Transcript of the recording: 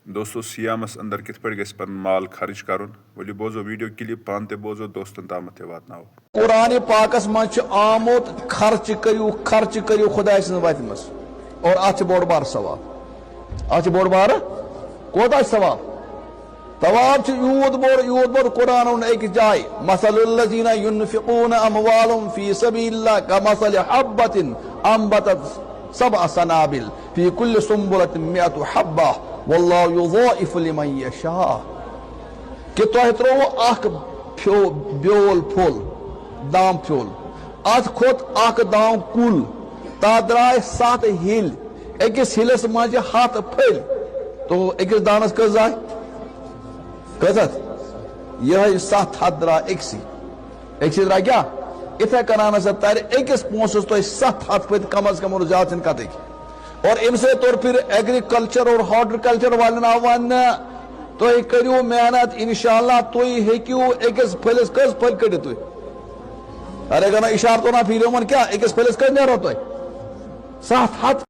دوستو سیامس اندر کت پہ گھس پن مال خرچ کرن ولو بوزو ویڈیو کلپ پان تے بوزو دوستن تام تے واتناو قرآن پاکس مجھ آمت خرچ کریو خدا سن وت مز اور ات بوڑ بار ثواب ات بوڑ بار کوتا ثواب ثواب یوت بوڑ قرآن ایک جائے مثل الذین ينفقون اموالهم فی سبیل اللہ کمثل حبۃ انبتت سبع سنابل فی کل سنبلۃ مئۃ حبہ واللہ یضاعف لمن یشاء کہ تہ ترو اخ بیول پھول دام پھول ات کھوت اخ دام کل تا درائے 7 ہل اکس ہلس مجھ 7 پھل تو اکس دانس کس زائے کتت یہ 7 ہتھ درائے اکسی درائے کیا اتھے کنانا سے تیر اکس پونسس تو 7 ہتھ پھل کم از کم اور زیادہ چن کتے کی اور ام سے طور پھر ایگریکلچر اور ہارٹیکلچر والن آوان تو کریو محنت انشاءاللہ تو ہیکیو اکس پھلس کس پھل کڑی تو ارے گنا اشار تو نہ پھیریو من کیا اکس پھلس کس نیرو تو 7 ہتھ